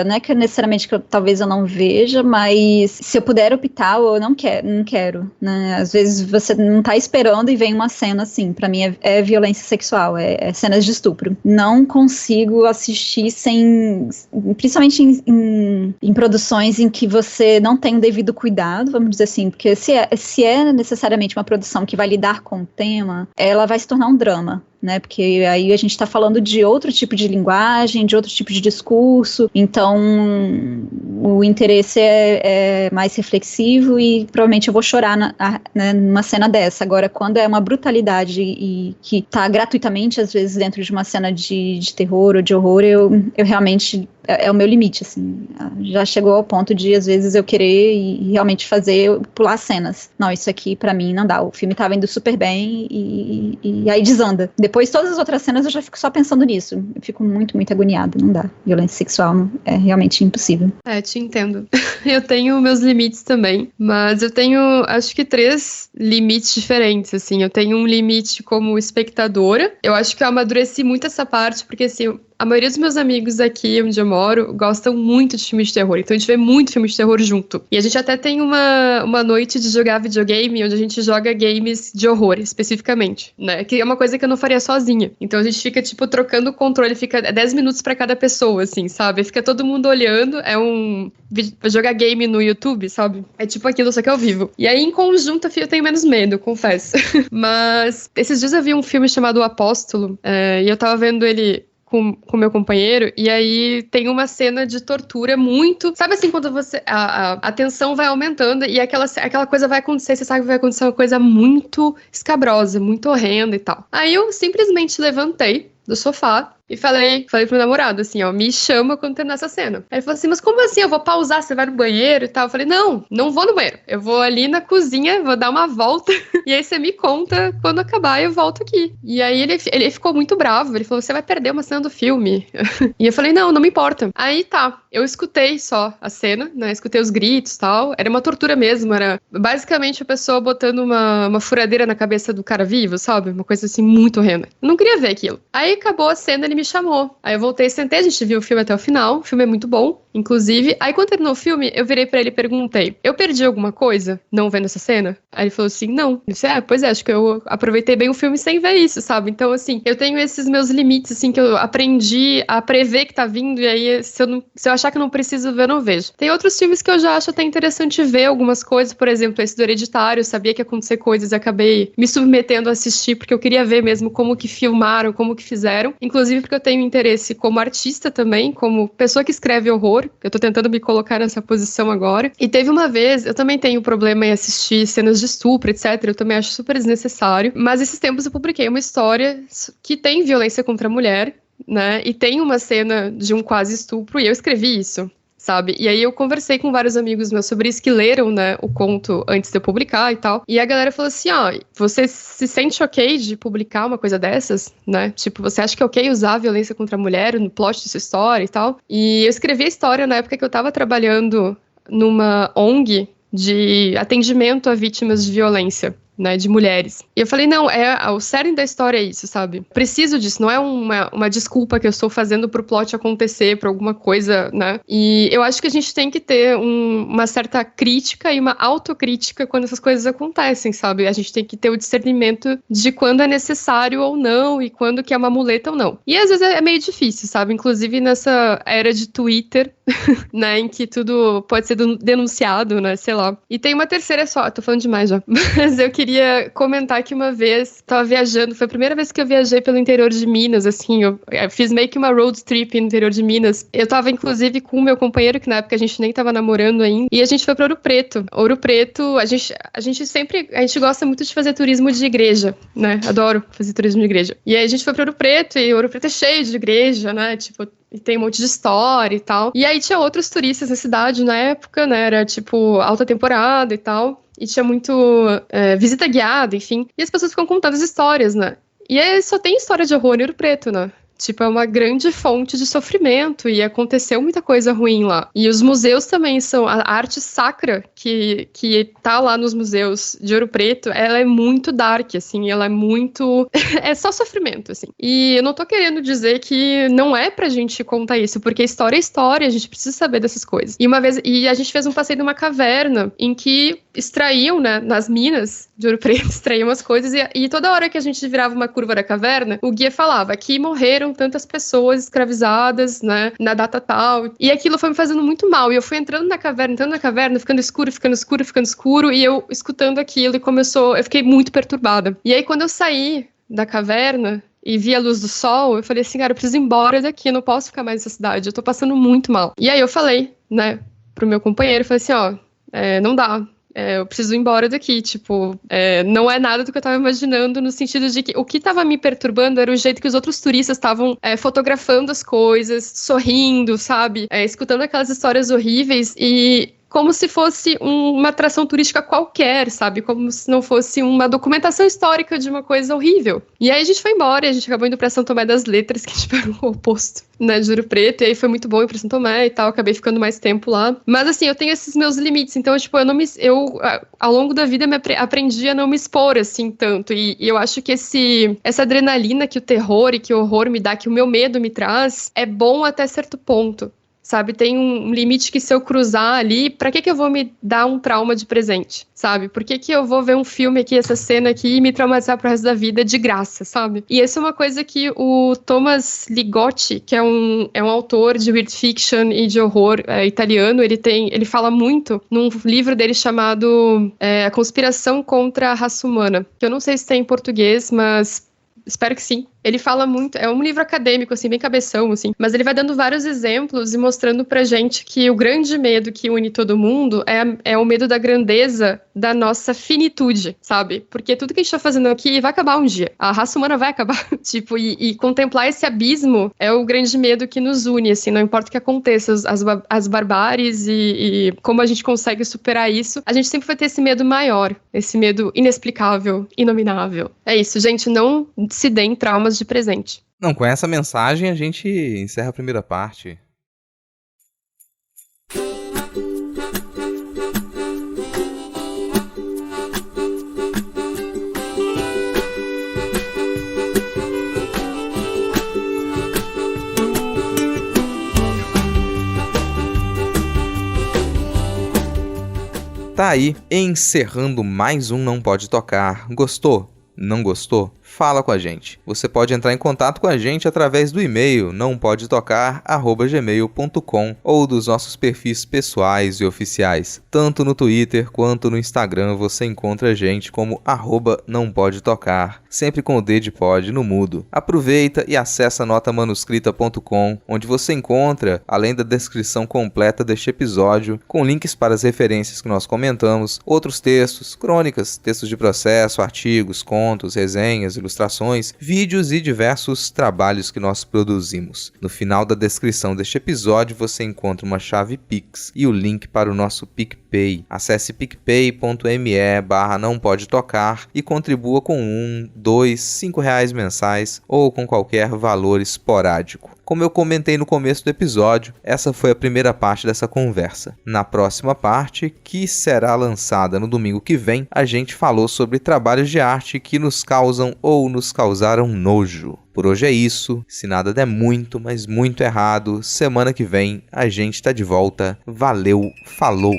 não é que necessariamente talvez eu não veja, mas se eu puder optar, eu não quero, né? Às vezes você não tá esperando e vem uma cena assim, pra mim é violência sexual, é cenas de estupro. Não consigo assistir sem, principalmente em produções em que você não tem o devido cuidado, vamos dizer assim, porque se é necessariamente uma produção que vai lidar com o tema, ela vai se tornar um drama, né, porque aí a gente está falando de outro tipo de linguagem, de outro tipo de discurso, então o interesse é mais reflexivo e provavelmente eu vou chorar numa cena dessa. Agora, quando é uma brutalidade e que está gratuitamente, às vezes, dentro de uma cena de terror ou de horror, eu realmente é o meu limite, assim. Já chegou ao ponto de, às vezes, eu querer e realmente pular cenas. Não, isso aqui pra mim não dá. O filme tava indo super bem e aí desanda. Depois, todas as outras cenas eu já fico só pensando nisso. Eu fico muito, muito agoniada. Não dá. Violência sexual é realmente impossível.
Te entendo. Eu tenho meus limites também, mas eu tenho, acho que 3 limites diferentes, assim. Eu tenho um limite como espectadora. Eu acho que eu amadureci muito essa parte, porque, assim, a maioria dos meus amigos aqui onde eu moro gostam muito de filmes de terror, então a gente vê muito filme de terror junto. E a gente até tem uma noite de jogar videogame, onde a gente joga games de horror, especificamente, né? Que é uma coisa que eu não faria sozinha. Então a gente fica, tipo, trocando o controle, fica 10 minutos pra cada pessoa, assim, sabe? Fica todo mundo olhando, jogar game no YouTube, sabe? É tipo aquilo, só que ao vivo. E aí, em conjunto, eu tenho menos medo, confesso. Mas esses dias eu vi um filme chamado O Apóstolo, e eu tava vendo ele com meu companheiro, e aí tem uma cena de tortura muito... Sabe assim, quando a tensão vai aumentando e aquela coisa vai acontecer, você sabe que vai acontecer uma coisa muito escabrosa, muito horrenda e tal. Aí eu simplesmente levantei do sofá e falei pro meu namorado, assim, ó, me chama quando terminar essa cena. Aí ele falou assim, mas como assim? Eu vou pausar, você vai no banheiro e tal? Eu falei, não vou no banheiro. Eu vou ali na cozinha, vou dar uma volta, e aí você me conta quando acabar e eu volto aqui. E aí ele ficou muito bravo, ele falou, você vai perder uma cena do filme. E eu falei, não me importa. Aí tá, eu escutei só a cena, né, escutei os gritos e tal, era uma tortura mesmo, era basicamente a pessoa botando uma furadeira na cabeça do cara vivo, sabe? Uma coisa assim, muito horrenda. Eu não queria ver aquilo. Aí acabou a cena, ele me chamou. Aí eu voltei, sentei, a gente viu o filme até o final. O filme é muito bom, inclusive. Aí quando terminou o filme, eu virei pra ele e perguntei, eu perdi alguma coisa não vendo essa cena? Aí ele falou assim, não. Eu disse, pois é, acho que eu aproveitei bem o filme sem ver isso, sabe? Então, assim, eu tenho esses meus limites, assim, que eu aprendi a prever que tá vindo, e aí se eu achar que eu não preciso ver, eu não vejo. Tem outros filmes que eu já acho até interessante ver algumas coisas, por exemplo, esse do Hereditário, eu sabia que ia acontecer coisas e acabei me submetendo a assistir, porque eu queria ver mesmo como que filmaram, como que fizeram. Inclusive porque eu tenho interesse como artista também, como pessoa que escreve horror. Eu tô tentando me colocar nessa posição agora. E teve uma vez, eu também tenho problema em assistir cenas de estupro, etc. Eu também acho super desnecessário. Mas esses tempos eu publiquei uma história que tem violência contra a mulher, né? E tem uma cena de um quase estupro, e eu escrevi isso, sabe? E aí eu conversei com vários amigos meus sobre isso, que leram, né, o conto antes de eu publicar e tal. E a galera falou assim, você se sente ok de publicar uma coisa dessas, né? Tipo, você acha que é ok usar a violência contra a mulher no plot dessa história e tal? E eu escrevi a história na época que eu tava trabalhando numa ONG de atendimento a vítimas de violência, né, de mulheres. E eu falei, não, o cerne da história é isso, sabe? Preciso disso, não é uma desculpa que eu estou fazendo pro plot acontecer, pra alguma coisa, né? E eu acho que a gente tem que ter uma certa crítica e uma autocrítica quando essas coisas acontecem, sabe? A gente tem que ter o discernimento de quando é necessário ou não, e quando que é uma muleta ou não. E às vezes é meio difícil, sabe? Inclusive nessa era de Twitter, né, em que tudo pode ser denunciado, né, sei lá. E tem uma terceira só, tô falando demais já, mas eu queria comentar que uma vez, tava viajando, foi a primeira vez que eu viajei pelo interior de Minas, assim, eu fiz meio que uma road trip no interior de Minas. Eu tava, inclusive, com o meu companheiro, que na época a gente nem tava namorando ainda, e a gente foi pra Ouro Preto. Ouro Preto, a gente gosta muito de fazer turismo de igreja, né, adoro fazer turismo de igreja. E aí a gente foi pra Ouro Preto, e Ouro Preto é cheio de igreja, né, tipo, e tem um monte de história e tal. E aí tinha outros turistas na cidade na época, né, era tipo alta temporada e tal. E tinha muito visita guiada, enfim. E as pessoas ficam contando as histórias, né? E aí só tem história de horror em Ouro Preto, né? Tipo, é uma grande fonte de sofrimento e aconteceu muita coisa ruim lá. E os museus também são... A arte sacra que tá lá nos museus de Ouro Preto, ela é muito dark, assim, ela é muito... é só sofrimento, assim. E eu não tô querendo dizer que não é pra gente contar isso, porque história é história, a gente precisa saber dessas coisas. E uma vez... E a gente fez um passeio numa caverna em que extraíam, né, nas minas de Ouro Preto, extraíam as coisas e toda hora que a gente virava uma curva da caverna, o guia falava que morreram tantas pessoas escravizadas, né, na data tal. E aquilo foi me fazendo muito mal. E eu fui entrando na caverna, ficando escuro, e eu escutando aquilo eu fiquei muito perturbada. E aí, quando eu saí da caverna e vi a luz do sol, eu falei assim, cara, eu preciso ir embora daqui, eu não posso ficar mais nessa cidade, eu tô passando muito mal. E aí eu falei, né, pro meu companheiro, eu falei assim, não dá. eu preciso ir embora daqui, tipo, não é nada do que eu tava imaginando, no sentido de que o que tava me perturbando era o jeito que os outros turistas estavam fotografando as coisas, sorrindo, sabe? Escutando aquelas histórias horríveis e como se fosse uma atração turística qualquer, sabe? Como se não fosse uma documentação histórica de uma coisa horrível. E aí a gente foi embora, e a gente acabou indo pra São Tomé das Letras, que tipo, era o oposto, né, de Ouro Preto, e aí foi muito bom ir pra São Tomé e tal, acabei ficando mais tempo lá. Mas assim, eu tenho esses meus limites, então, tipo, ao longo da vida aprendi a não me expor, assim, tanto, e eu acho que essa adrenalina que o terror e que o horror me dá, que o meu medo me traz, é bom até certo ponto. Sabe, tem um limite que se eu cruzar ali, pra que eu vou me dar um trauma de presente, sabe? Por que eu vou ver um filme aqui, essa cena aqui, e me traumatizar pro resto da vida de graça, sabe? E essa é uma coisa que o Thomas Ligotti, que é um autor de weird fiction e de horror italiano, ele fala muito num livro dele chamado A Conspiração contra a Raça Humana, que eu não sei se tem em português, mas espero que sim. Ele fala muito, é um livro acadêmico, assim, bem cabeção, assim, mas ele vai dando vários exemplos e mostrando pra gente que o grande medo que une todo mundo é o medo da grandeza da nossa finitude, sabe? Porque tudo que a gente tá fazendo aqui vai acabar um dia. A raça humana vai acabar. Tipo, e contemplar esse abismo é o grande medo que nos une, assim, não importa o que aconteça, as barbáries e como a gente consegue superar isso, a gente sempre vai ter esse medo maior, esse medo inexplicável, inominável. É isso, gente, não se deem traumas de presente.
Não, com essa mensagem a gente encerra a primeira parte. Tá aí, encerrando mais um Não Pode Tocar. Gostou? Não gostou? Fala com a gente. Você pode entrar em contato com a gente através do e-mail nãopodetocar@gmail.com ou dos nossos perfis pessoais e oficiais. Tanto no Twitter quanto no Instagram você encontra a gente como @nãopodetocar, sempre com o D de pod no mudo. Aproveita e acessa notamanuscrita.com, onde você encontra, além da descrição completa deste episódio, com links para as referências que nós comentamos, outros textos, crônicas, textos de processo, artigos, contos, resenhas, ilustrações, vídeos e diversos trabalhos que nós produzimos. No final da descrição deste episódio você encontra uma chave Pix e o link para o nosso PicPay. Acesse picpay.me/nãopodetocar e contribua com R$1, R$2, R$5 mensais ou com qualquer valor esporádico. Como eu comentei no começo do episódio, essa foi a primeira parte dessa conversa. Na próxima parte, que será lançada no domingo que vem, a gente falou sobre trabalhos de arte que nos causam ou nos causaram nojo. Por hoje é isso, se nada der muito, mas muito errado, semana que vem a gente tá de volta. Valeu, falou!